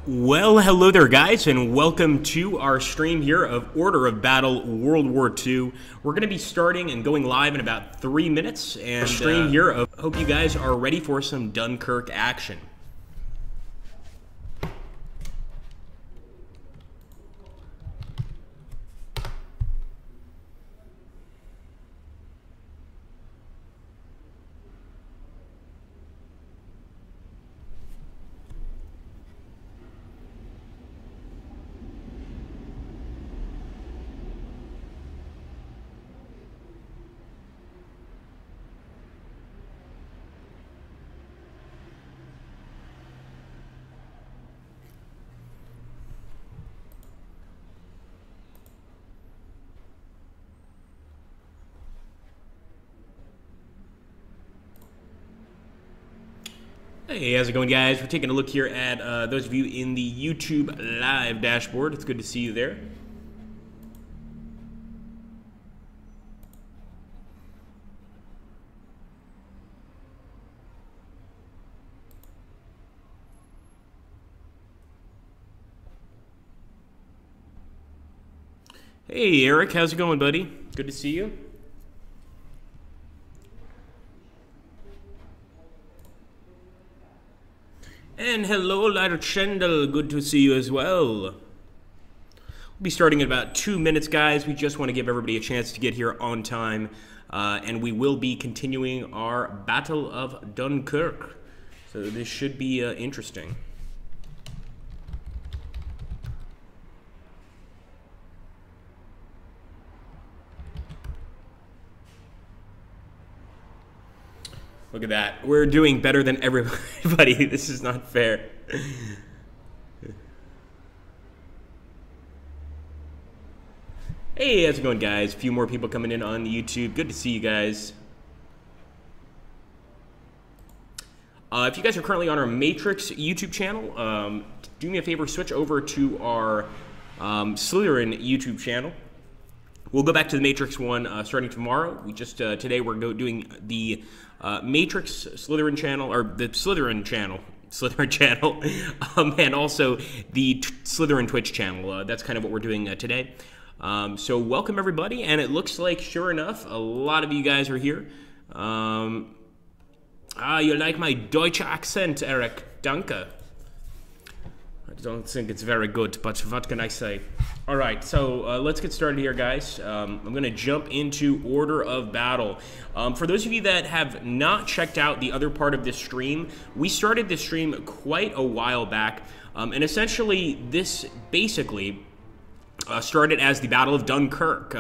Well, hello there, guys, and welcome to our stream here of Order of Battle World War II. We're going to be starting and going live in about 3 minutes, and stream here of hope you guys are ready for some Dunkirk action. Hey, how's it going, guys? We're taking a look here at those of you in the YouTube live dashboard. It's good to see you there. Hey, Eric, how's it going, buddy? Good to see you. And hello, Lighter Chendel. Good to see you as well. We'll be starting in about 2 minutes, guys. We just want to give everybody a chance to get here on time. And we will be continuing our Battle of Dunkirk. So this should be interesting. Look at that. We're doing better than everybody. This is not fair. Hey, how's it going, guys? A few more people coming in on YouTube. Good to see you guys. If you guys are currently on our Matrix YouTube channel, do me a favor, switch over to our Slytherin YouTube channel. We'll go back to the Matrix one starting tomorrow. We just today we're doing the Matrix Slytherin channel, or the Slytherin channel, and also the Slytherin Twitch channel. That's kind of what we're doing today. So welcome everybody, and it looks like, sure enough, a lot of you guys are here. You like my Deutsch accent, Eric? Danke. I don't think it's very good, but what can I say? All right, so let's get started here, guys. I'm going to jump into Order of Battle. For those of you that have not checked out the other part of this stream, we started this stream quite a while back, and essentially this basically started as the Battle of Dunkirk.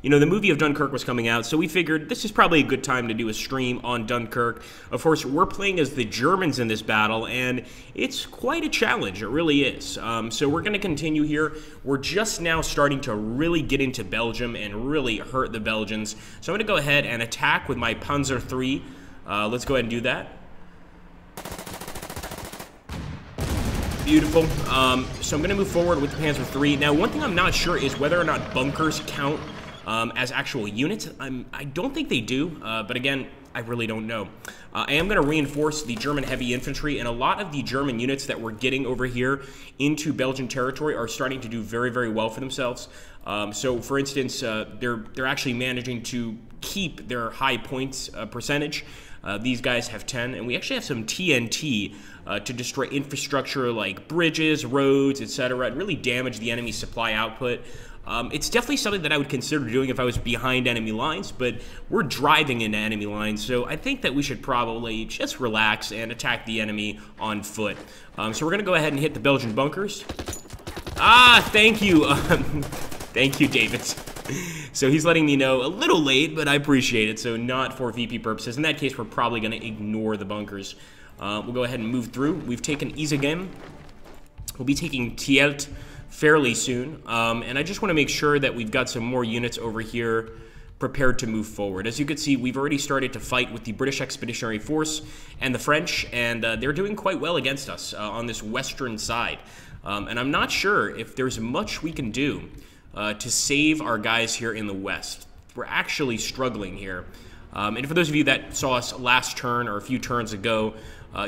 You know, the movie of Dunkirk was coming out, so we figured this is probably a good time to do a stream on Dunkirk. Of course, we're playing as the Germans in this battle, and it's quite a challenge. It really is. So we're going to continue here. We're just now starting to really get into Belgium and really hurt the Belgians. So I'm going to go ahead and attack with my Panzer III. Let's go ahead and do that. Beautiful. So I'm going to move forward with the Panzer III. Now, one thing I'm not sure is whether or not bunkers count as actual units. I don't think they do, but again, I really don't know. I am going to reinforce the German heavy infantry, and a lot of the German units that we're getting over here into Belgian territory are starting to do very, very well for themselves. So, for instance, they're actually managing to keep their high points percentage. These guys have 10, and we actually have some TNT to destroy infrastructure like bridges, roads, etc. and really damage the enemy's supply output. It's definitely something that I would consider doing if I was behind enemy lines, but we're driving into enemy lines, so I think that we should probably just relax and attack the enemy on foot. So we're going to go ahead and hit the Belgian bunkers. Ah, thank you. Thank you, David. So he's letting me know a little late, but I appreciate it. So not for VP purposes. In that case, we're probably going to ignore the bunkers. We'll go ahead and move through. We've taken Izegem. We'll be taking Tielt fairly soon. And I just want to make sure that we've got some more units over here prepared to move forward. As you can see, we've already started to fight with the British Expeditionary Force and the French, and they're doing quite well against us on this western side. And I'm not sure if there's much we can do to save our guys here in the west. We're actually struggling here. And for those of you that saw us last turn or a few turns ago,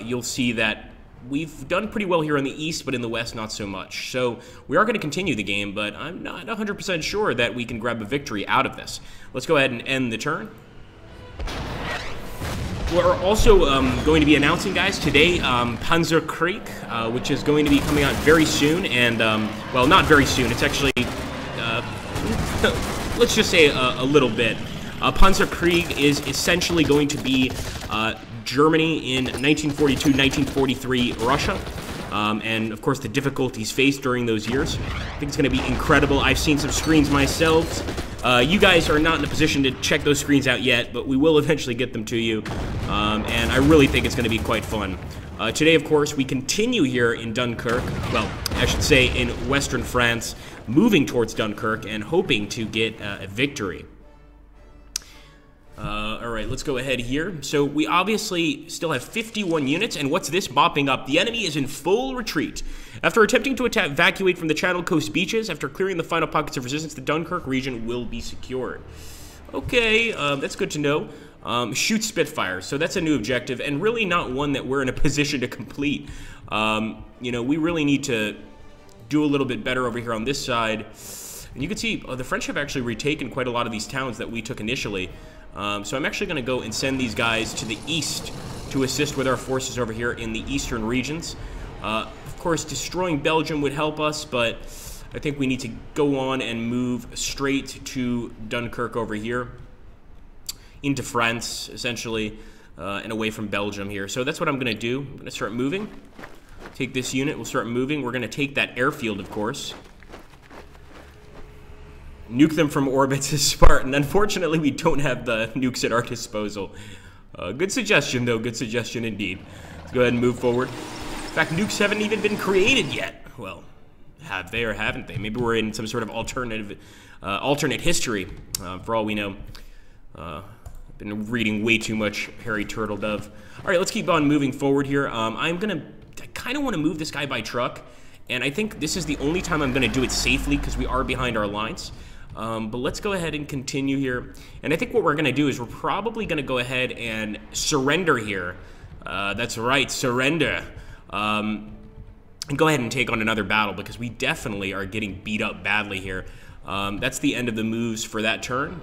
you'll see that we've done pretty well here in the east, but in the west, not so much. So we are going to continue the game, but I'm not 100% sure that we can grab a victory out of this. Let's go ahead and end the turn. We're also going to be announcing, guys, today Panzerkrieg, which is going to be coming out very soon, and, well, not very soon. It's actually, let's just say a little bit. Panzerkrieg is essentially going to be Germany in 1942-1943 Russia, and of course the difficulties faced during those years. I think it's going to be incredible. I've seen some screens myself. You guys are not in a position to check those screens out yet, but we will eventually get them to you, and I really think it's going to be quite fun. Today, of course, we continue here in Dunkirk, well, I should say in western France, moving towards Dunkirk and hoping to get a victory. Alright, let's go ahead here. So we obviously still have 51 units, and what's this bopping up? The enemy is in full retreat. After attempting to evacuate from the Channel Coast beaches, after clearing the final pockets of resistance, the Dunkirk region will be secured. Okay, that's good to know. Shoot Spitfire, so that's a new objective, and really not one that we're in a position to complete. You know, we really need to do a little bit better over here on this side. And you can see the French have actually retaken quite a lot of these towns that we took initially. So I'm actually going to go and send these guys to the east to assist with our forces over here in the eastern regions. Of course, destroying Belgium would help us, but I think we need to go on and move straight to Dunkirk over here, into France, essentially, and away from Belgium here. So that's what I'm going to do. I'm going to start moving. Take this unit. We'll start moving. We're going to take that airfield, of course. Nuke them from orbits is Spartan. Unfortunately, we don't have the nukes at our disposal. Good suggestion, though. Good suggestion indeed. Let's go ahead and move forward. In fact, nukes haven't even been created yet. Well, have they or haven't they? Maybe we're in some sort of alternate history, for all we know. I've been reading way too much Harry Turtledove. All right, let's keep on moving forward here. I kind of want to move this guy by truck, and I think this is the only time I'm going to do it safely because we are behind our lines. But let's go ahead and continue here. And I think what we're going to do is we're probably going to go ahead and surrender here. That's right, surrender. And go ahead and take on another battle because we definitely are getting beat up badly here. That's the end of the moves for that turn.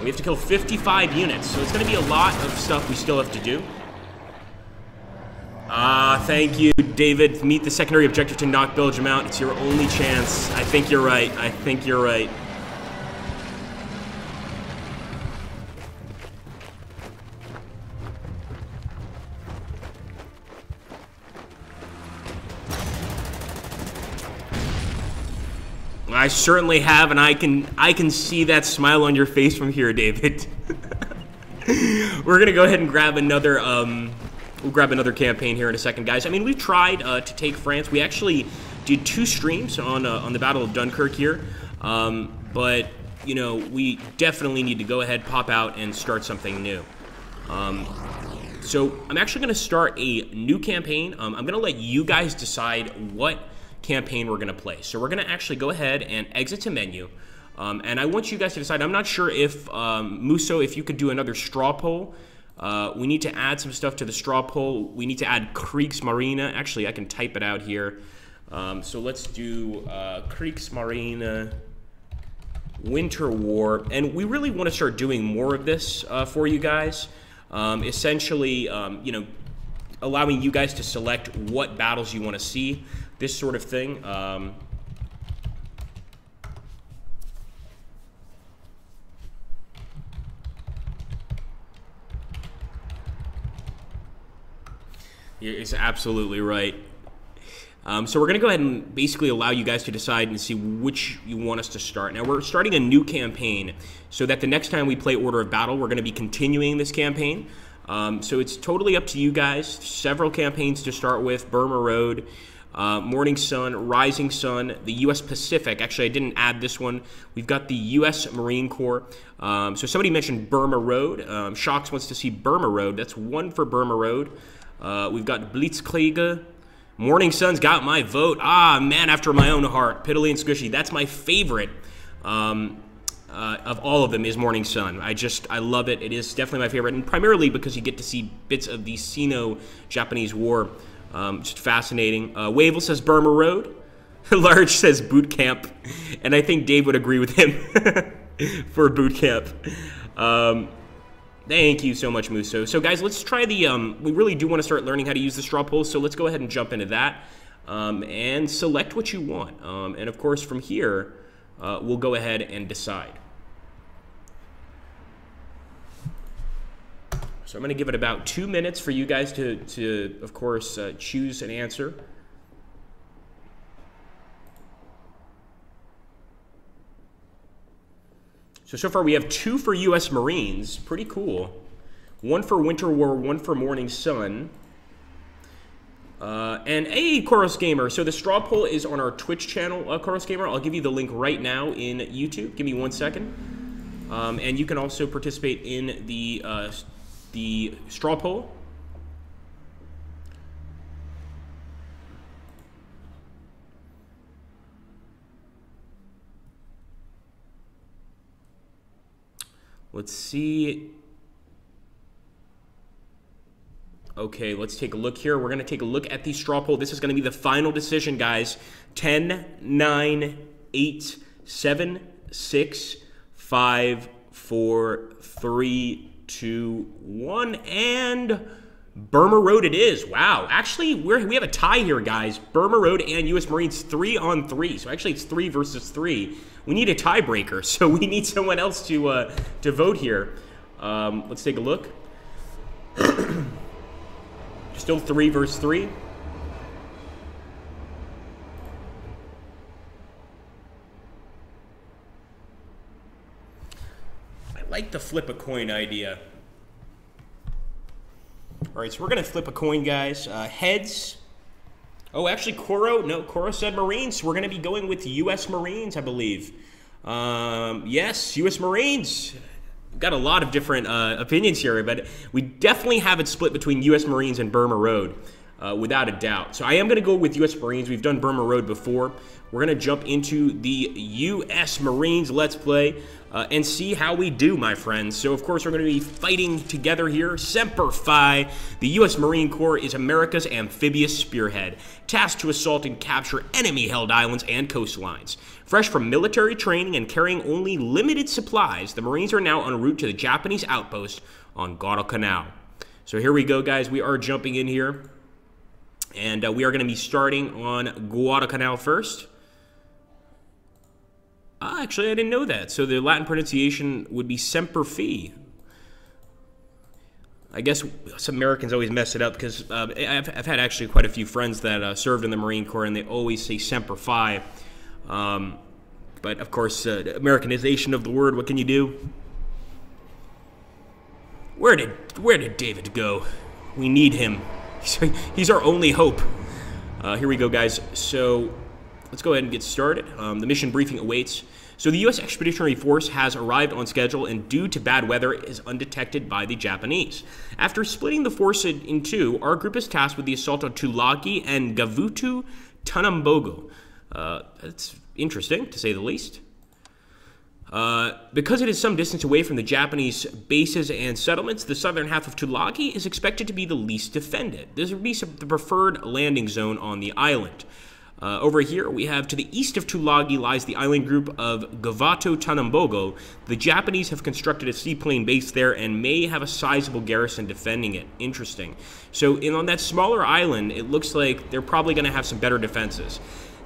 We have to kill 55 units, so it's going to be a lot of stuff we still have to do. Thank you, David. Meet the secondary objective to knock Belgium out. It's your only chance. I think you're right. I think you're right. I certainly have, and I can see that smile on your face from here, David. We're gonna go ahead and grab another we'll grab another campaign here in a second, guys. I mean, we've tried to take France. We actually did 2 streams on the Battle of Dunkirk here, but you know, we definitely need to go ahead, pop out, and start something new. So I'm actually gonna start a new campaign. I'm gonna let you guys decide what campaign we're going to play. So we're going to actually go ahead and exit to menu, and I want you guys to decide. I'm not sure if Musso, if you could do another straw poll. We need to add some stuff to the straw poll. We need to add Kriegsmarine. Actually, I can type it out here. So let's do Kriegsmarine Winter War, and we really want to start doing more of this for you guys. Essentially, you know, allowing you guys to select what battles you want to see. This sort of thing. It's absolutely right. So we're going to go ahead and basically allow you guys to decide and see which you want us to start. Now, we're starting a new campaign so that the next time we play Order of Battle, we're going to be continuing this campaign. So it's totally up to you guys. Several campaigns to start with. Burma Road, Morning Sun, Rising Sun, the U.S. Pacific. Actually, I didn't add this one. We've got the U.S. Marine Corps. So somebody mentioned Burma Road. Shocks wants to see Burma Road. That's 1 for Burma Road. We've got Blitzkrieg. Morning Sun's got my vote. Ah, man after my own heart. Piddly and Squishy. That's my favorite of all of them is Morning Sun. I love it. It is definitely my favorite, and primarily because you get to see bits of the Sino-Japanese War Just fascinating. Wavell says Burma Road. Large says boot camp. And I think Dave would agree with him for boot camp. Thank you so much, Muso. So, guys, let's try the... we really do want to start learning how to use the straw poll, so let's go ahead and jump into that and select what you want. And, of course, from here, we'll go ahead and decide. So I'm going to give it about 2 minutes for you guys to of course, choose an answer. So far we have 2 for U.S. Marines. Pretty cool. 1 for Winter War, 1 for Morning Sun. And hey, Koros Gamer. So the straw poll is on our Twitch channel, Koros Gamer. I'll give you the link right now in YouTube. Give me 1 second. And you can also participate in the straw poll. Let's see. Okay, let's take a look here. We're going to take a look at the straw poll. This is going to be the final decision, guys. 10, 9, 8, 7, 6, 5, 4, 3, 2, 1, and Burma Road it is. Wow. Actually, we have a tie here, guys. Burma Road and U.S. Marines 3-on-3. So actually, it's 3 versus 3. We need a tiebreaker, so we need someone else to vote here. Let's take a look. Still 3 versus 3. I like the flip a coin idea. All right, so we're going to flip a coin, guys. Heads. Oh, actually, Koro said Marines. So we're going to be going with U.S. Marines, I believe. Yes, U.S. Marines. We've got a lot of different opinions here, but we definitely have it split between U.S. Marines and Burma Road, without a doubt. So I am going to go with U.S. Marines. We've done Burma Road before. We're going to jump into the U.S. Marines Let's Play and see how we do, my friends. So, of course, we're going to be fighting together here. Semper Fi. The U.S. Marine Corps is America's amphibious spearhead, tasked to assault and capture enemy-held islands and coastlines. Fresh from military training and carrying only limited supplies, the Marines are now en route to the Japanese outpost on Guadalcanal. So here we go, guys. We are jumping in here. And we are going to be starting on Guadalcanal first. Actually, I didn't know that. So the Latin pronunciation would be Semper Fi. I guess some Americans always mess it up because I've had actually quite a few friends that served in the Marine Corps, and they always say Semper Fi. But, of course, Americanization of the word, what can you do? Where did David go? We need him. He's our only hope. Here we go, guys. So let's go ahead and get started. The mission briefing awaits. So the U.S. Expeditionary Force has arrived on schedule and due to bad weather is undetected by the Japanese. After splitting the force in two, our group is tasked with the assault on Tuilagi and WW2 Tanambogo. That's interesting, to say the least. Because it is some distance away from the Japanese bases and settlements, the southern half of Tuilagi is expected to be the least defended. This would be the preferred landing zone on the island. Over here, we have to the east of Tuilagi lies the island group of WW2 Tanambogo. The Japanese have constructed a seaplane base there and may have a sizable garrison defending it. Interesting. So on that smaller island, it looks like they're probably going to have some better defenses.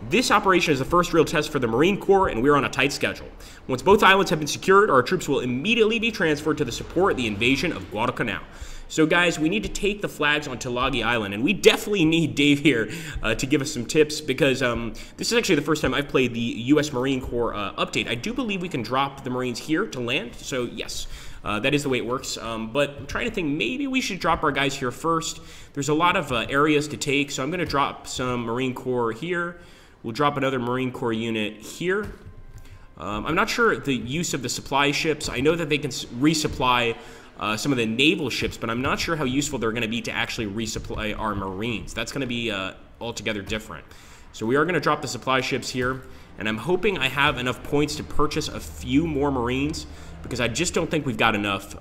This operation is the first real test for the Marine Corps, and we're on a tight schedule. Once both islands have been secured, our troops will immediately be transferred to support the invasion of Guadalcanal. So, guys, we need to take the flags on Tuilagi Island, and we definitely need Dave here to give us some tips, because this is actually the first time I've played the U.S. Marine Corps update. I do believe we can drop the Marines here to land, so yes, that is the way it works. But I'm trying to think, maybe we should drop our guys here first. There's a lot of areas to take, so I'm going to drop some Marine Corps here. We'll drop another Marine Corps unit here. I'm not sure the use of the supply ships. I know that they can resupply some of the naval ships, but I'm not sure how useful they're going to be to actually resupply our Marines. That's going to be altogether different. So we are going to drop the supply ships here, and I'm hoping I have enough points to purchase a few more Marines, because I just don't think we've got enough.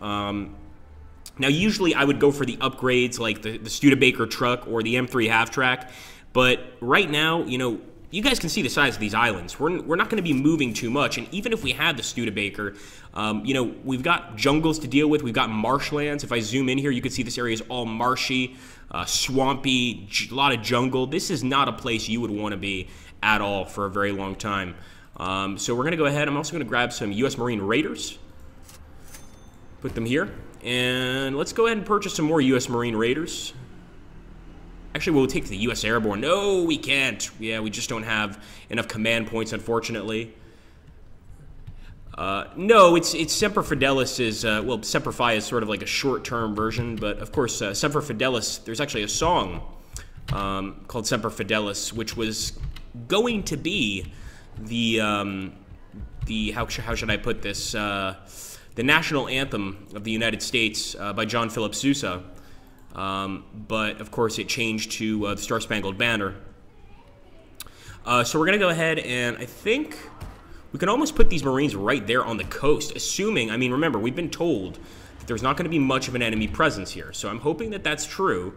Now, usually I would go for the upgrades like the Studebaker truck or the M3 half-track, but right now, you know, you guys can see the size of these islands. We're not going to be moving too much, and even if we had the Studebaker, you know, we've got jungles to deal with. We've got marshlands. If I zoom in here, you can see this area is all marshy, swampy, a lot of jungle. This is not a place you would want to be at all for a very long time. So we're going to go ahead. I'm also going to grab some U.S. Marine Raiders, put them here, and let's go ahead and purchase some more U.S. Marine Raiders. Actually, we'll take the U.S. Airborne. No, we can't. Yeah, we just don't have enough command points, unfortunately. No, it's Semper Fidelis is, well, Semper Fi is sort of like a short-term version, but of course, Semper Fidelis, there's actually a song called Semper Fidelis, which was going to be the how should I put this, the national anthem of the United States by John Philip Sousa. But of course it changed to the Star Spangled Banner. So we're gonna go ahead, and I think we can almost put these Marines right there on the coast, assuming, I mean, remember, we've been told that there's not gonna be much of an enemy presence here, so I'm hoping that that's true.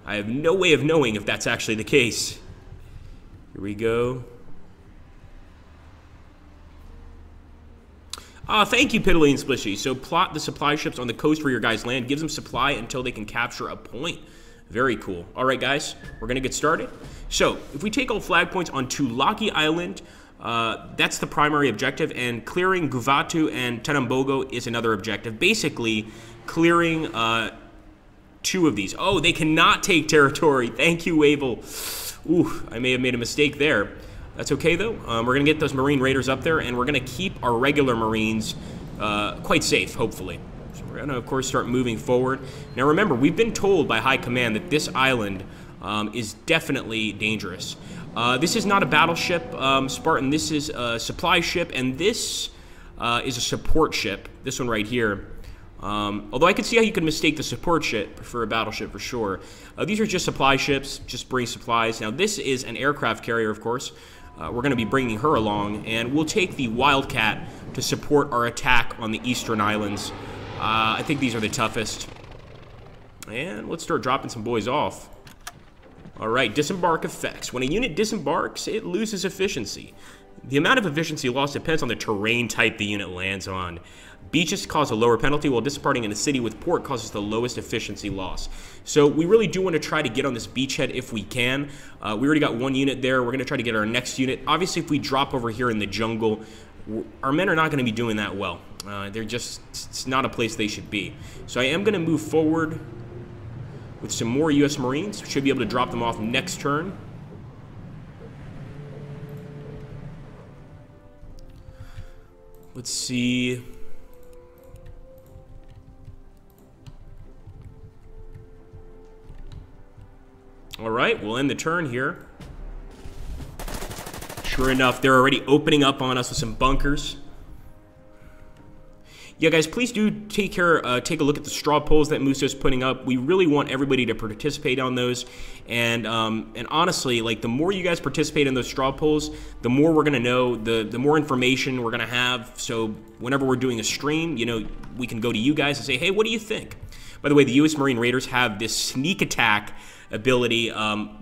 I have no way of knowing if that's actually the case. Here we go. Thank you, Piddly and Splishy. So plot the supply ships on the coast where your guys land. Gives them supply until they can capture a point. Very cool. All right, guys, we're going to get started. So if we take all flag points on Tuilagi Island, that's the primary objective, and clearing Guvatu and Tenambogo is another objective. Basically, clearing 2 of these. Oh, they cannot take territory. Thank you, Wavell. Ooh, I may have made a mistake there. That's okay, though. We're going to get those Marine Raiders up there, and we're going to keep our regular Marines quite safe, hopefully. So we're going to, of course, start moving forward. Now, remember, we've been told by High Command that this island is definitely dangerous. This is not a battleship, Spartan. This is a supply ship, and this is a support ship. This one right here. Although I can see how you could mistake the support ship for a battleship for sure. These are just supply ships, just bring supplies. Now, this is an aircraft carrier, of course. We're going to be bringing her along, and we'll take the Wildcat to support our attack on the eastern islands. I think these are the toughest. And let's start dropping some boys off. All right, disembark effects. When a unit disembarks, it loses efficiency. The amount of efficiency lost depends on the terrain type the unit lands on. Beaches cause a lower penalty, while disembarking in a city with port causes the lowest efficiency loss. So we really do want to try to get on this beachhead if we can. We already got 1 unit there. We're going to try to get our next unit. Obviously, if we drop over here in the jungle, our men are not going to be doing that well. They're just, it's not a place they should be. So I am going to move forward with some more U.S. Marines. Should be able to drop them off next turn. Let's see. All right, we'll end the turn here. Sure enough, they're already opening up on us with some bunkers. Yeah, guys, please do take a look at the straw polls that Muso's putting up. We really want everybody to participate on those. And honestly, like, the more you guys participate in those straw polls, the more we're going to know, the more information we're going to have. So whenever we're doing a stream, you know, we can go to you guys and say, hey, what do you think? By the way, the U.S. Marine Raiders have this sneak attack ability.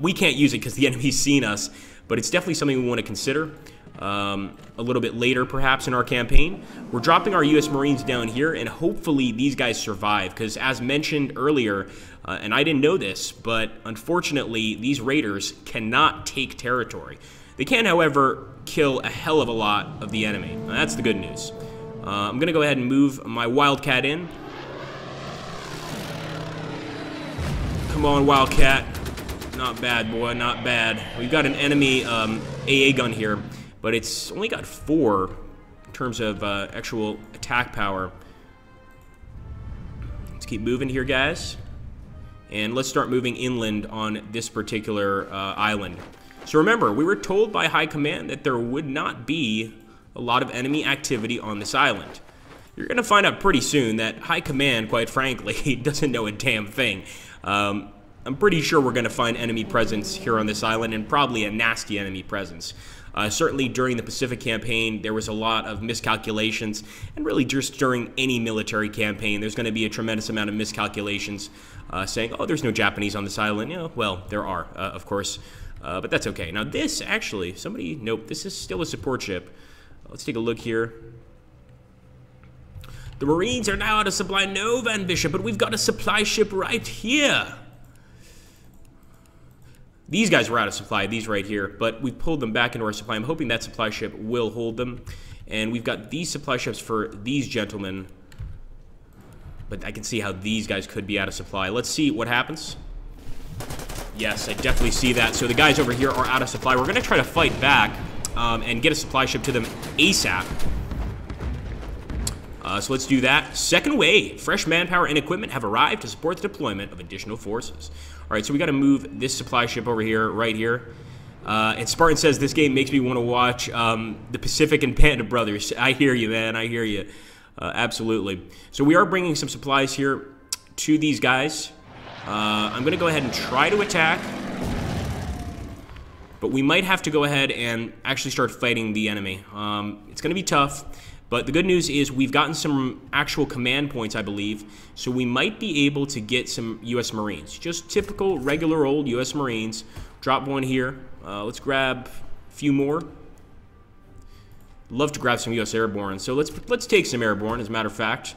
We can't use it because the enemy's seen us, but it's definitely something we want to consider a little bit later, perhaps, in our campaign. We're dropping our U.S. Marines down here, and hopefully these guys survive, because as mentioned earlier, and I didn't know this, but unfortunately, these raiders cannot take territory. They can, however, kill a hell of a lot of the enemy. Now, that's the good news. I'm going to go ahead and move my Wildcat in. Come on, Wildcat. Not bad, boy, not bad. We've got an enemy AA gun here, but it's only got 4 in terms of actual attack power. Let's keep moving here, guys. And let's start moving inland on this particular island. So remember, we were told by High Command that there would not be a lot of enemy activity on this island. You're going to find out pretty soon that High Command, quite frankly, doesn't know a damn thing. I'm pretty sure we're going to find enemy presence here on this island, and probably a nasty enemy presence. Certainly during the Pacific campaign, there was a lot of miscalculations, and really just during any military campaign, there's going to be a tremendous amount of miscalculations saying, oh, there's no Japanese on this island. You know, well, there are, of course, but that's okay. Now this, actually, nope, this is still a support ship. Let's take a look here. The Marines are now out of supply. No, Van Bishop, but we've got a supply ship right here. These guys were out of supply, these right here, but we pulled them back into our supply. I'm hoping that supply ship will hold them. And we've got these supply ships for these gentlemen. But I can see how these guys could be out of supply. Let's see what happens. Yes, I definitely see that. So the guys over here are out of supply. We're going to try to fight back and get a supply ship to them ASAP. So let's do that. Second wave. Fresh manpower and equipment have arrived to support the deployment of additional forces. All right, so we got to move this supply ship over here, right here. And Spartan says, this game makes me want to watch the Pacific and Panda Brothers. I hear you, man. I hear you. Absolutely. So we are bringing some supplies here to these guys. I'm going to go ahead and try to attack. But we might have to go ahead and actually start fighting the enemy. It's going to be tough. But the good news is we've gotten some actual command points, I believe, so we might be able to get some U.S. Marines. Just typical, regular old U.S. Marines. Drop one here. Let's grab a few more. Love to grab some U.S. Airborne, so let's take some Airborne, as a matter of fact.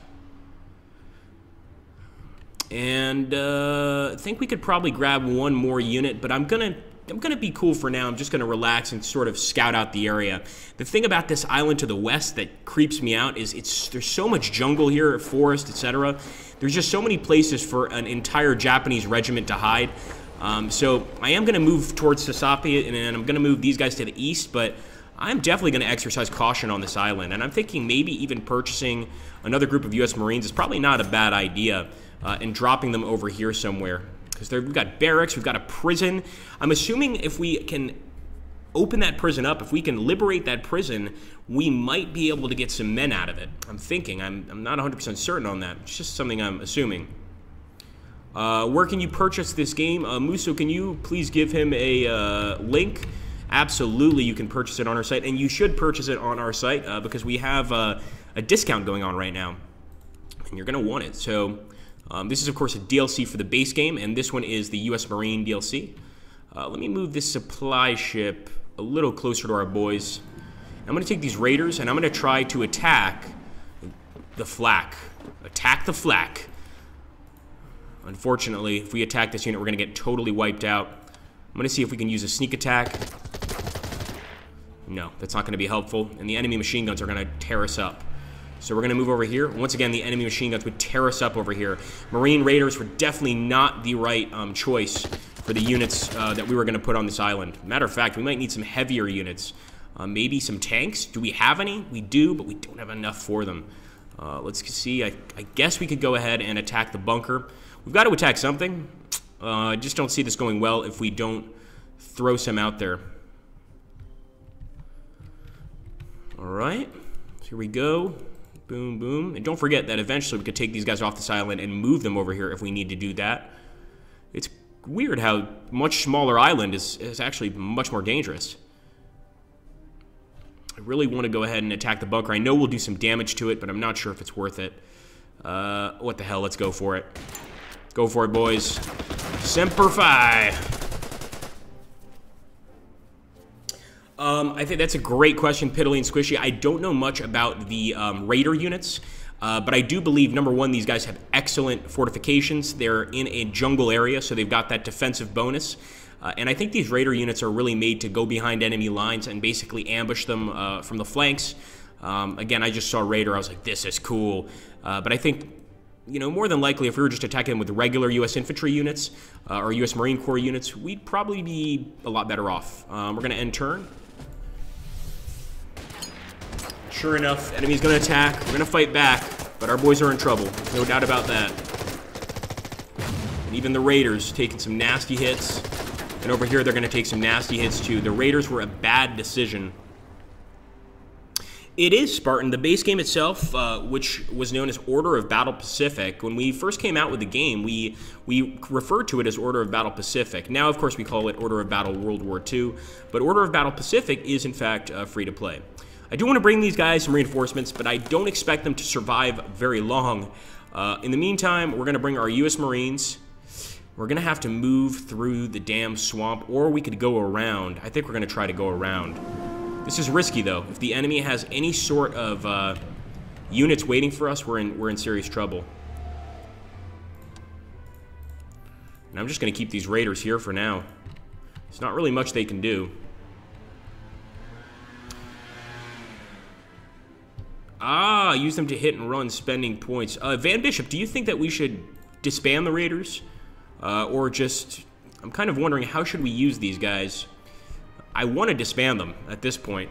And I think we could probably grab one more unit, but I'm gonna be cool for now. I'm just gonna relax and sort of scout out the area. The thing about this island to the west that creeps me out is there's so much jungle here, forest, etc. There's just so many places for an entire Japanese regiment to hide. So I am gonna move towards Sasapi, and I'm gonna move these guys to the east, but I'm definitely gonna exercise caution on this island, and I'm thinking maybe even purchasing another group of U.S. Marines is probably not a bad idea, and dropping them over here somewhere. Because we've got barracks, we've got a prison. I'm assuming if we can open that prison up, if we can liberate that prison, we might be able to get some men out of it. I'm thinking. I'm not 100% certain on that. It's just something I'm assuming. Where can you purchase this game? Muso, can you please give him a link? Absolutely, you can purchase it on our site, and you should purchase it on our site because we have a discount going on right now, and you're going to want it. So this is, of course, a DLC for the base game, and this one is the U.S. Marine DLC. Let me move this supply ship a little closer to our boys. I'm going to take these raiders, and I'm going to try to attack the flak. Attack the flak. Unfortunately, if we attack this unit, we're going to get totally wiped out. I'm going to see if we can use a sneak attack. No, that's not going to be helpful, and the enemy machine guns are going to tear us up. So we're going to move over here. Once again, the enemy machine guns would tear us up over here. Marine Raiders were definitely not the right choice for the units that we were going to put on this island. Matter of fact, we might need some heavier units. Maybe some tanks. Do we have any? We do, but we don't have enough for them. Let's see. I guess we could go ahead and attack the bunker. We've got to attack something. I just don't see this going well if we don't throw some out there. All right. So here we go. Boom, boom. And don't forget that eventually we could take these guys off this island and move them over here if we need to do that. It's weird how much smaller island is actually much more dangerous. I really want to go ahead and attack the bunker. I know we'll do some damage to it, but I'm not sure if it's worth it. What the hell? Let's go for it. Go for it, boys. Semper Fi. I think that's a great question, Piddly and Squishy. I don't know much about the Raider units, but I do believe, number one, these guys have excellent fortifications. They're in a jungle area, so they've got that defensive bonus. And I think these Raider units are really made to go behind enemy lines and basically ambush them from the flanks. Again, I just saw Raider. I was like, this is cool. But I think, you know, more than likely, if we were just attacking them with regular U.S. infantry units or U.S. Marine Corps units, we'd probably be a lot better off. We're going to end turn. Sure enough, enemy's going to attack. We're going to fight back, but our boys are in trouble. There's no doubt about that. And even the Raiders taking some nasty hits. And over here, they're going to take some nasty hits, too. The Raiders were a bad decision It is Spartan. The base game itself, which was known as Order of Battle Pacific, when we first came out with the game, we referred to it as Order of Battle Pacific. Now, of course, we call it Order of Battle World War II, but Order of Battle Pacific is, in fact, free to play. I do want to bring these guys some reinforcements, but I don't expect them to survive very long. In the meantime, we're going to bring our U.S. Marines. We're going to have to move through the damn swamp, or we could go around. I think we're going to try to go around. This is risky, though. If the enemy has any sort of units waiting for us, we're in serious trouble. And I'm just going to keep these raiders here for now. There's not really much they can do. Ah, use them to hit and run, spending points. Van Bishop, do you think that we should disband the raiders? Or just... I'm kind of wondering, how should we use these guys? I want to disband them at this point.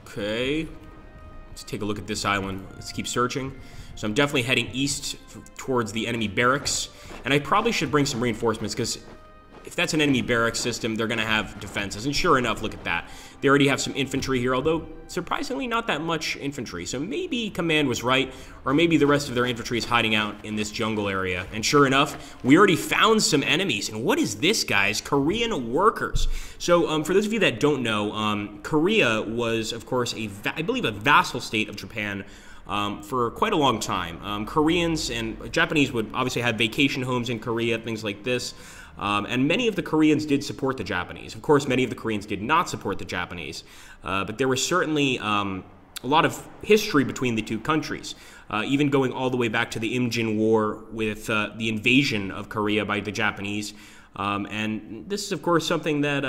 Okay. Let's take a look at this island. Let's keep searching. So I'm definitely heading east towards the enemy barracks. And I probably should bring some reinforcements, because if that's an enemy barracks system, they're going to have defenses. And sure enough, look at that. They already have some infantry here, although surprisingly not that much infantry. So maybe Command was right, or maybe the rest of their infantry is hiding out in this jungle area. And sure enough, we already found some enemies. And what is this, guys? Korean workers. So for those of you that don't know, Korea was, of course, I believe a vassal state of Japan for quite a long time. Koreans and Japanese would obviously have vacation homes in Korea, things like this. And many of the Koreans did support the Japanese. Of course, many of the Koreans did not support the Japanese. But there was certainly a lot of history between the two countries, even going all the way back to the Imjin War with the invasion of Korea by the Japanese. And this is, of course, something that,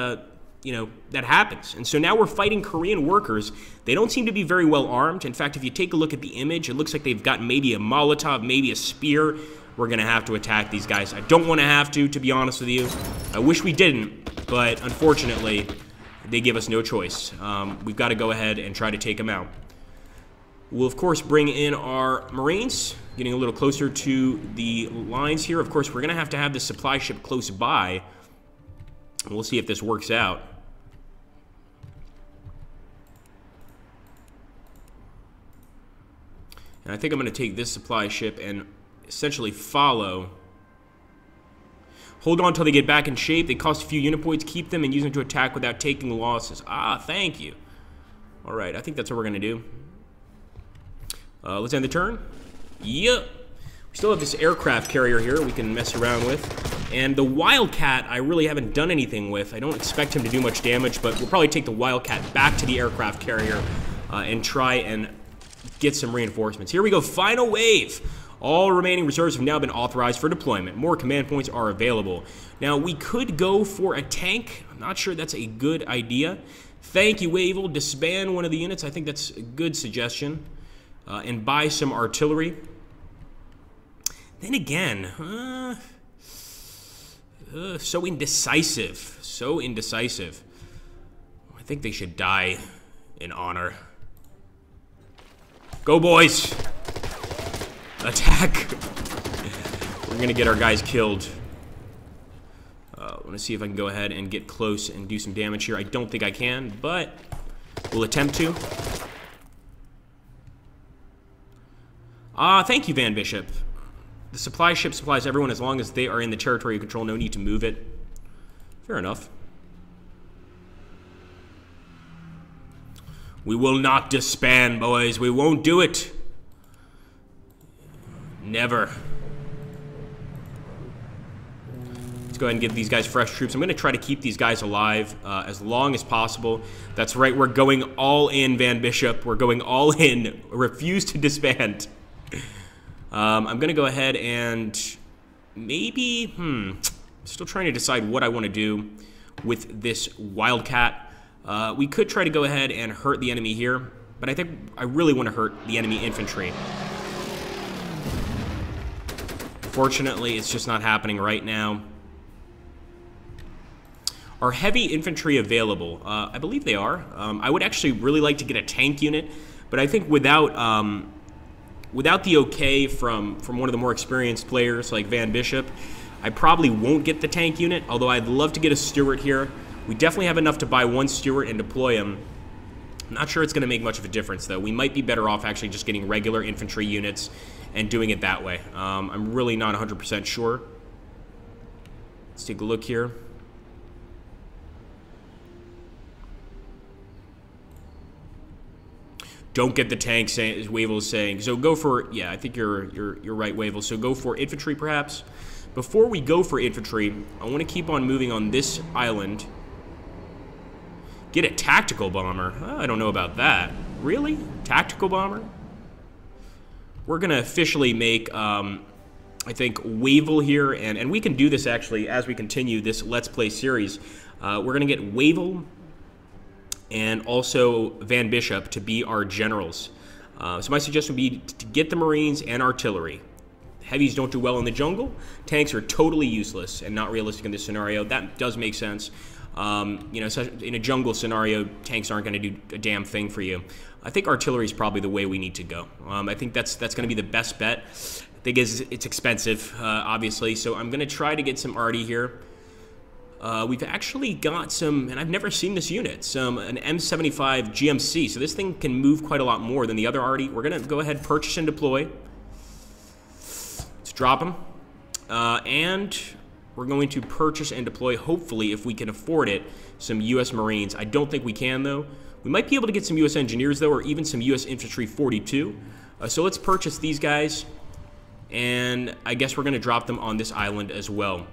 that happens. And so now we're fighting Korean workers. They don't seem to be very well armed. In fact, if you take a look at the image, it looks like they've got maybe a Molotov, maybe a spear. We're going to have to attack these guys. I don't want to have to be honest with you. I wish we didn't, but unfortunately, they give us no choice. We've got to go ahead and try to take them out. We'll, of course, bring in our Marines, getting a little closer to the lines here. Of course, we're going to have this supply ship close by. And we'll see if this works out. And I think I'm going to take this supply ship and essentially follow. Hold on until they get back in shape. They cost a few unit points. Keep them and use them to attack without taking losses. Ah, thank you. All right, I think that's what we're going to do. Let's end the turn. Yep. We still have this aircraft carrier here we can mess around with. And the Wildcat, I really haven't done anything with. I don't expect him to do much damage, but we'll probably take the Wildcat back to the aircraft carrier and try and get some reinforcements. Here we go, final wave. All remaining reserves have now been authorized for deployment. More command points are available. Now, we could go for a tank. I'm not sure that's a good idea. Thank you, Wavell. Disband one of the units. I think that's a good suggestion. And buy some artillery. Then again, so indecisive. So indecisive. I think they should die in honor. Go, boys! Attack! We're gonna get our guys killed. I want to see if I can go ahead and get close and do some damage here. I don't think I can, but we'll attempt to. Thank you, Van Bishop. The supply ship supplies everyone as long as they are in the territory of control. No need to move it. Fair enough. We will not disband, boys. We won't do it. Never. Let's go ahead and give these guys fresh troops. I'm going to try to keep these guys alive as long as possible. That's right. We're going all in, Van Bishop. We're going all in. Refuse to disband. I'm going to go ahead and maybe... Still trying to decide what I want to do with this Wildcat. We could try to go ahead and hurt the enemy here, but I think I really want to hurt the enemy infantry. Fortunately, it's just not happening right now. Are heavy infantry available? I believe they are. I would actually really like to get a tank unit, but I think without the okay from one of the more experienced players like Van Bishop, I probably won't get the tank unit, although I'd love to get a Stuart here. We definitely have enough to buy one Stuart and deploy him. I'm not sure it's going to make much of a difference, though. We might be better off actually just getting regular infantry units and doing it that way. I'm really not 100% sure. Let's take a look here. Don't get the tanks, as Wavell is saying. So go for, yeah, I think you're right, Wavell. So go for infantry, perhaps. Before we go for infantry, I want to keep on moving on this island. Get a tactical bomber. I don't know about that. Really? Tactical bomber? We're going to officially make, I think, Wavell here. And we can do this, actually, as we continue this Let's Play series. We're going to get Wavell and also Van Bishop to be our generals. So my suggestion would be to get the Marines and artillery. Heavies don't do well in the jungle. Tanks are totally useless and not realistic in this scenario. That does make sense. You know, in a jungle scenario, tanks aren't going to do a damn thing for you. I think artillery is probably the way we need to go. I think that's going to be the best bet. The thing is, it's expensive, obviously, so I'm going to try to get some arty here. We've actually got some, and I've never seen this unit, an M75 GMC, so this thing can move quite a lot more than the other arty. We're going to go ahead, purchase and deploy. Let's drop them. And we're going to purchase and deploy, hopefully, if we can afford it, some U.S. Marines. I don't think we can, though. We might be able to get some U.S. Engineers, though, or even some U.S. Infantry 42. So let's purchase these guys, and I guess we're going to drop them on this island as well.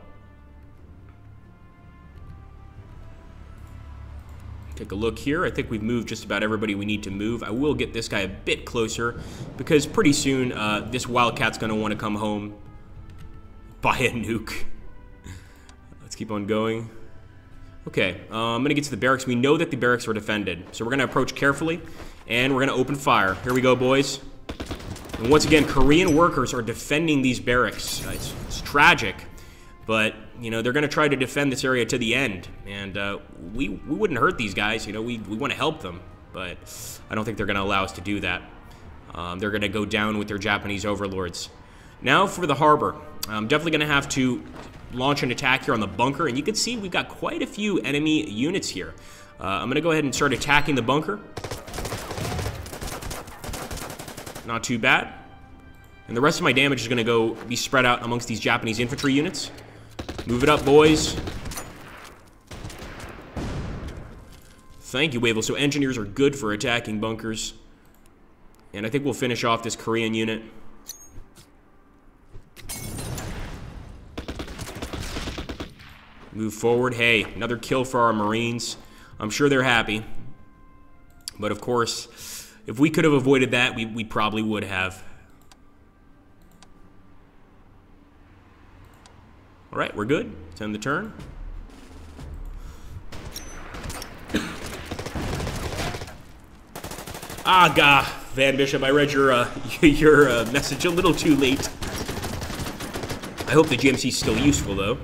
Take a look here. I think we've moved just about everybody we need to move. I will get this guy a bit closer, because pretty soon this Wildcat's going to want to come home, buy a nuke. Let's keep on going. Okay, I'm going to get to the barracks. We know that the barracks are defended, so we're going to approach carefully, and we're going to open fire. Here we go, boys. And once again, Korean workers are defending these barracks. It's tragic, but, you know, they're going to try to defend this area to the end, and we wouldn't hurt these guys. You know, we want to help them, but I don't think they're going to allow us to do that. They're going to go down with their Japanese overlords. Now for the harbor. I'm definitely going to have to launch an attack here on the bunker, and you can see we've got quite a few enemy units here. I'm going to go ahead and start attacking the bunker. Not too bad. And the rest of my damage is going to be spread out amongst these Japanese infantry units. Move it up, boys. Thank you, Wavell. So engineers are good for attacking bunkers. And I think we'll finish off this Korean unit. Move forward. Hey, another kill for our Marines. I'm sure they're happy. But of course, if we could have avoided that, we probably would have. All right, we're good. Let's end the turn. God, Van Bishop, I read your message a little too late. I hope the GMC is still useful, though.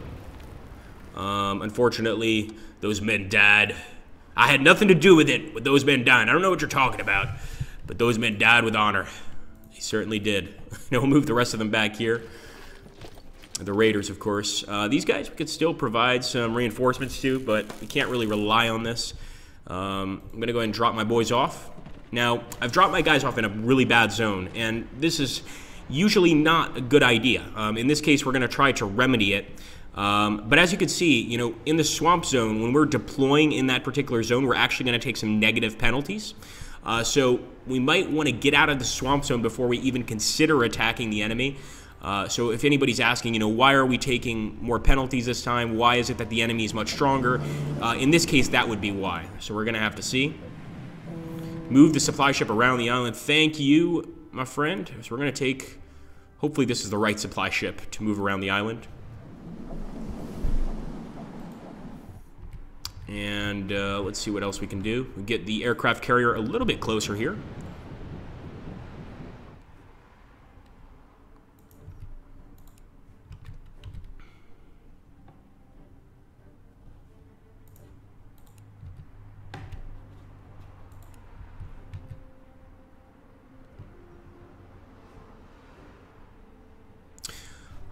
Unfortunately, those men died. I had nothing to do with it, with those men dying. I don't know what you're talking about, but those men died with honor. They certainly did. We'll move the rest of them back here. The Raiders, of course. These guys we could still provide some reinforcements to, but we can't really rely on this. I'm going to go ahead and drop my boys off. Now, I've dropped my guys off in a really bad zone, and this is usually not a good idea. In this case, we're going to try to remedy it. But as you can see, you know, in the swamp zone, when we're deploying in that particular zone, we're actually going to take some negative penalties. So we might want to get out of the swamp zone before we even consider attacking the enemy. So if anybody's asking, you know, why are we taking more penalties this time? Why is it that the enemy is much stronger? In this case, that would be why. So we're going to have to see. Move the supply ship around the island. Thank you, my friend. So we're going to take, hopefully this is the right supply ship to move around the island. And let's see what else we can do. We get the aircraft carrier a little bit closer here.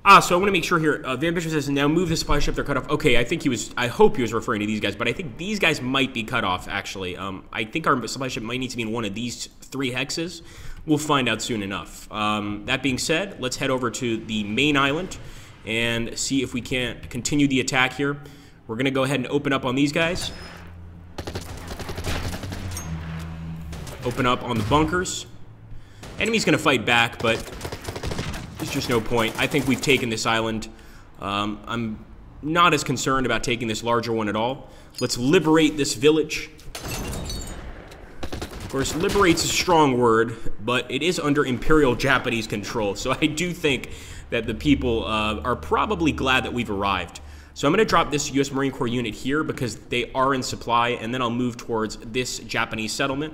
So I want to make sure here. Van Bishop says, now move the supply ship, they're cut off. Okay, I hope he was referring to these guys, but I think these guys might be cut off, actually. I think our supply ship might need to be in one of these 3 hexes. We'll find out soon enough. That being said, let's head over to the main island and see if we can't continue the attack here. We're going to go ahead and open up on these guys. Open up on the bunkers. Enemy's going to fight back, but there's just no point. I think we've taken this island. I'm not as concerned about taking this larger one at all. Let's liberate this village. Of course, liberate's a strong word, but it is under Imperial Japanese control. So I do think that the people are probably glad that we've arrived. So I'm going to drop this U.S. Marine Corps unit here because they are in supply, and then I'll move towards this Japanese settlement.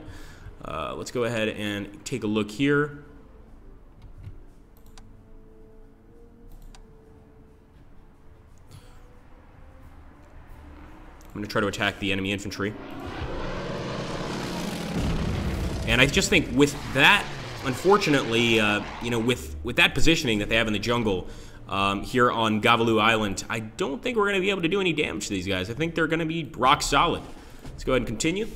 Let's go ahead and take a look here. I'm going to try to attack the enemy infantry. And I just think with that, unfortunately, you know, with that positioning that they have in the jungle here on Gavalu Island, I don't think we're going to be able to do any damage to these guys. I think they're going to be rock solid. Let's go ahead and continue.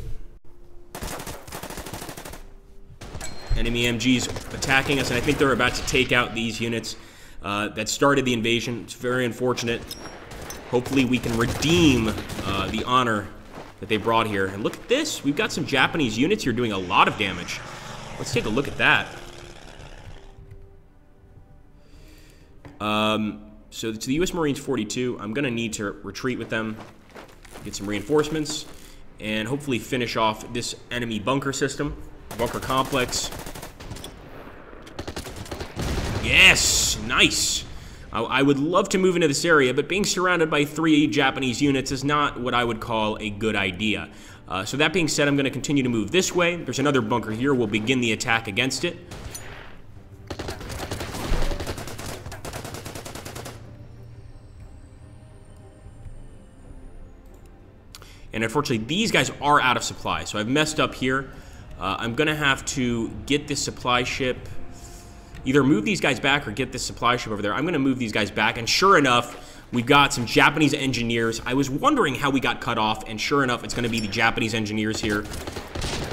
Enemy MGs attacking us, and I think they're about to take out these units that started the invasion. It's very unfortunate. Hopefully we can redeem the honor that they brought here. And look at this. We've got some Japanese units here doing a lot of damage. Let's take a look at that. So to the U.S. Marines 42, I'm going to need to retreat with them, get some reinforcements, and hopefully finish off this enemy bunker system, bunker complex. Yes! Nice! I would love to move into this area, but being surrounded by 3 Japanese units is not what I would call a good idea. So that being said, I'm going to continue to move this way. There's another bunker here. We'll begin the attack against it. And unfortunately, these guys are out of supply, so I've messed up here. I'm going to have to get this supply ship, either move these guys back or get this supply ship over there. I'm going to move these guys back, and sure enough, we've got some Japanese engineers. I was wondering how we got cut off, and sure enough, it's going to be the Japanese engineers here.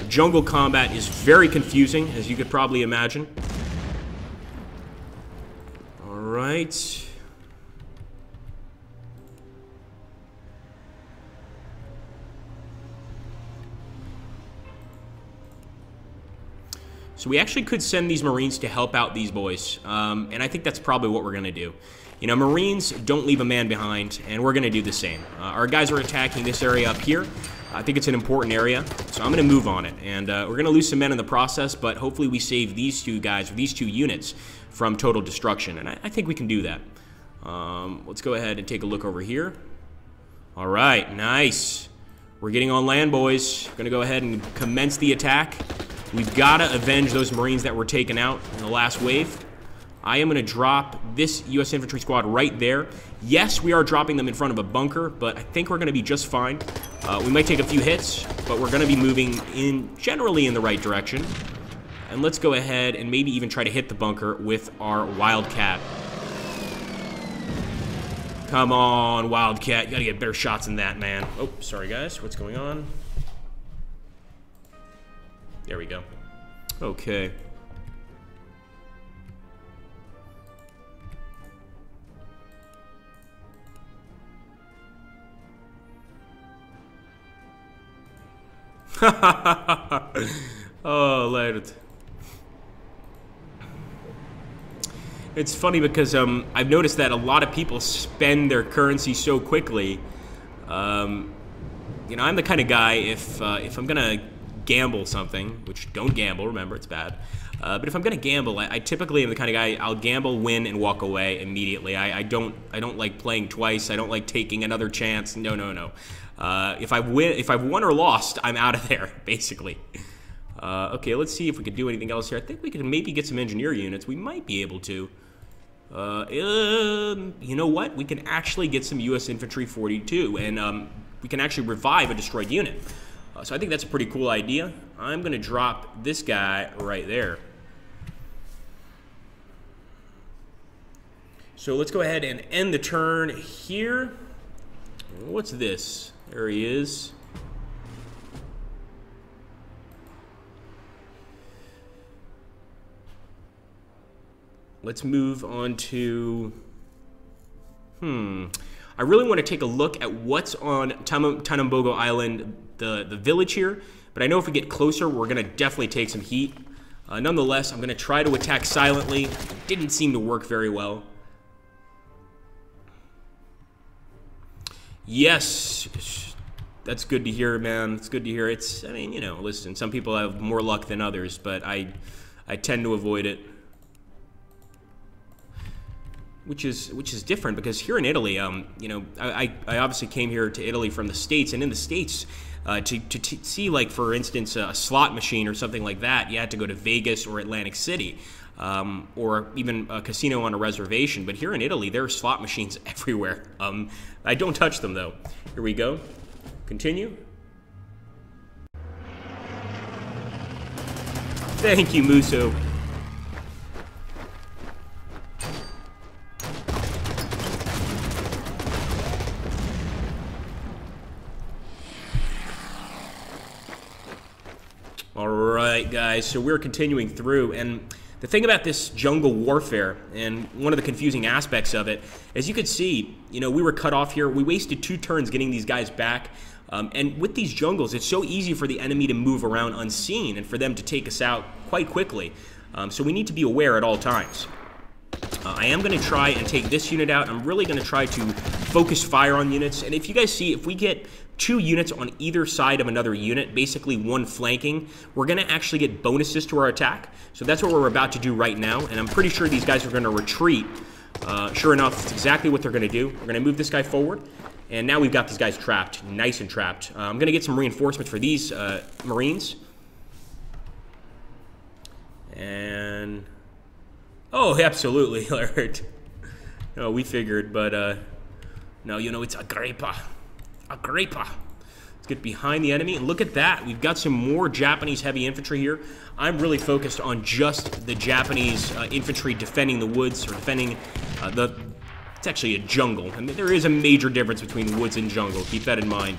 Jungle combat is very confusing, as you could probably imagine. All right. So we actually could send these Marines to help out these boys, and I think that's probably what we're going to do. You know, Marines don't leave a man behind, and we're going to do the same. Our guys are attacking this area up here. I think it's an important area, so I'm going to move on it. And we're going to lose some men in the process, but hopefully we save these 2 guys, or these 2 units, from total destruction, and I think we can do that. Let's go ahead and take a look over here. All right, nice. We're getting on land, boys. We're going to go ahead and commence the attack. We've got to avenge those Marines that were taken out in the last wave. I am going to drop this U.S. infantry squad right there. Yes, we are dropping them in front of a bunker, but I think we're going to be just fine. We might take a few hits, but we're going to be moving generally in the right direction. And let's go ahead and maybe even try to hit the bunker with our Wildcat. Come on, Wildcat. You got to get better shots than that, man. Oh, sorry, guys. What's going on? There we go. Okay. Oh, Lord. It's funny because I've noticed that a lot of people spend their currency so quickly. You know, I'm the kind of guy, if I'm gonna gamble something, which don't gamble, remember, it's bad. But if I'm gonna gamble, I typically am the kind of guy, I'll gamble, win, and walk away immediately. I don't like playing twice. I don't like taking another chance. No. If I've won or lost, I'm out of there, basically. Okay, let's see if we could do anything else here. I think we could maybe get some engineer units. We might be able to. You know what? We can actually get some U.S. Infantry 42, and we can actually revive a destroyed unit. So I think that's a pretty cool idea. I'm going to drop this guy right there. So let's go ahead and end the turn here. What's this? There he is. Let's move on to... I really want to take a look at what's on Tanambogo Island, the village here. But I know if we get closer, we're going to definitely take some heat. Nonetheless, I'm going to try to attack silently. It didn't seem to work very well. Yes, that's good to hear, man. It's good to hear. It's, I mean, you know, listen, some people have more luck than others, but I tend to avoid it. Which is different because here in Italy, you know, I obviously came here to Italy from the States, and in the States, to see, like, for instance, a slot machine or something like that, you had to go to Vegas or Atlantic City, or even a casino on a reservation. But here in Italy, there are slot machines everywhere. I don't touch them, though. Here we go. Continue. Thank you, Muso. Alright guys, so we're continuing through, and the thing about this jungle warfare, and one of the confusing aspects of it, as you can see, you know, we were cut off here. We wasted 2 turns getting these guys back, and with these jungles, it's so easy for the enemy to move around unseen and for them to take us out quite quickly. So we need to be aware at all times. I am going to try and take this unit out. I'm really going to try to focus fire on units, and if you guys see, if we get 2 units on either side of another unit, basically 1 flanking, we're going to actually get bonuses to our attack. So that's what we're about to do right now, and I'm pretty sure these guys are going to retreat. Sure enough, it's exactly what they're going to do. We're going to move this guy forward, and now we've got these guys trapped, nice and trapped. I'm going to get some reinforcements for these Marines. And... oh, absolutely, alert. No, we figured, but, no, you know, it's Agrippa. Agrippa. Let's get behind the enemy, and look at that. We've got some more Japanese heavy infantry here. I'm really focused on just the Japanese infantry defending the woods, or defending it's actually a jungle. I mean, there is a major difference between woods and jungle. Keep that in mind.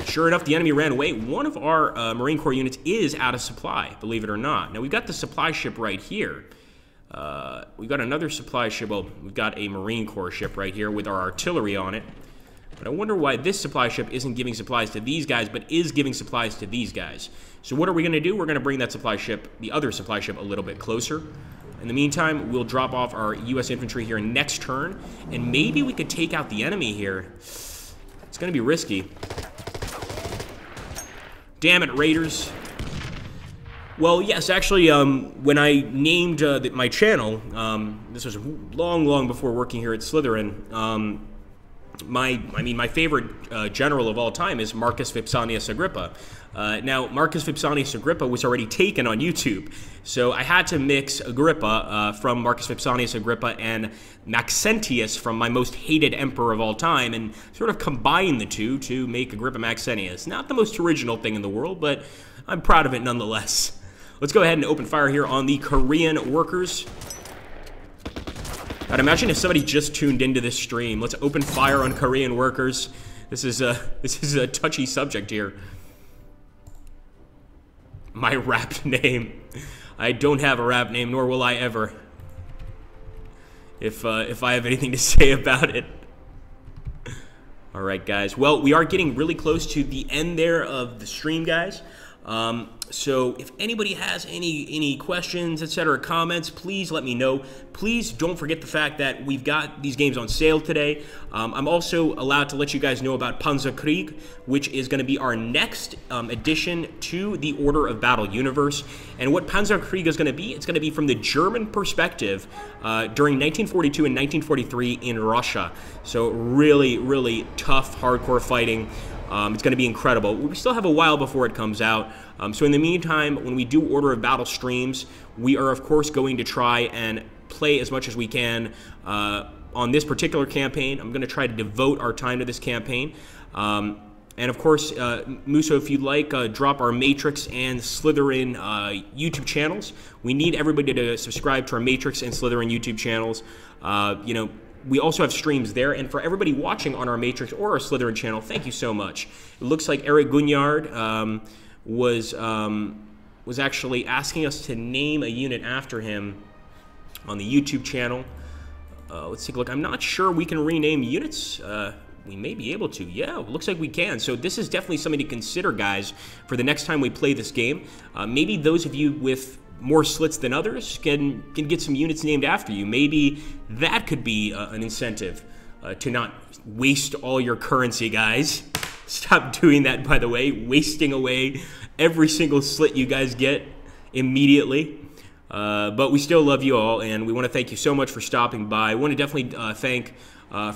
Sure enough, the enemy ran away. One of our Marine Corps units is out of supply, believe it or not. Now, we've got the supply ship right here. We've got another supply ship. Well, we've got a Marine Corps ship right here with our artillery on it. But I wonder why this supply ship isn't giving supplies to these guys, but is giving supplies to these guys. So what are we going to do? We're going to bring that supply ship, the other supply ship, a little bit closer. In the meantime, we'll drop off our U.S. infantry here next turn, and maybe we could take out the enemy here. It's going to be risky. Damn it, Raiders. Well, yes, actually, when I named my channel, this was long before working here at Slytherin, my favorite general of all time is Marcus Vipsanius Agrippa. Now, Marcus Vipsanius Agrippa was already taken on YouTube, so I had to mix Agrippa from Marcus Vipsanius Agrippa and Maxentius from my most hated emperor of all time, and sort of combine the two to make Agrippa Maxentius. Not the most original thing in the world, but I'm proud of it nonetheless. Let's go ahead and open fire here on the Korean workers. I'd imagine if somebody just tuned into this stream, let's open fire on Korean workers. This is a touchy subject here. My rap name. I don't have a rap name, nor will I ever. If I have anything to say about it. All right, guys. Well, we are getting really close to the end there of the stream, guys. So if anybody has any questions, etc., comments, please let me know. Please don't forget the fact that we've got these games on sale today. I'm also allowed to let you guys know about Panzerkrieg, which is going to be our next addition to the Order of Battle universe. And what Panzerkrieg is going to be, it's going to be from the German perspective during 1942 and 1943 in Russia. So really tough, hardcore fighting. It's going to be incredible. We still have a while before it comes out. So in the meantime, when we do Order of Battle streams, we are, of course, going to try and play as much as we can on this particular campaign. I'm going to try to devote our time to this campaign. And of course, Muso, if you'd like, drop our Matrix and Slytherin YouTube channels. We need everybody to subscribe to our Matrix and Slytherin YouTube channels. You know, we also have streams there. And for everybody watching on our Matrix or our Slytherin channel, thank you so much. It looks like Eric Gunyard was actually asking us to name a unit after him on the YouTube channel. Let's take a look. I'm not sure we can rename units. We may be able to. Yeah, looks like we can. So this is definitely something to consider, guys, for the next time we play this game. Maybe those of you with more slits than others can get some units named after you. Maybe that could be an incentive to not waste all your currency, guys. Stop doing that, by the way, wasting away every single slit you guys get immediately. But we still love you all, and we want to thank you so much for stopping by. I want to definitely thank,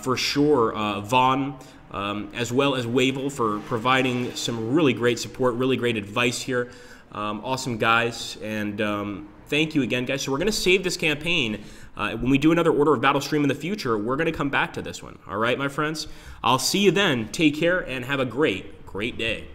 for sure, Vaughn, as well as Wavell for providing some really great support, really great advice here. Awesome guys, and thank you again, guys. So we're going to save this campaign. When we do another Order of Battle stream in the future, we're going to come back to this one. All right, my friends? I'll see you then. Take care, and have a great, great day.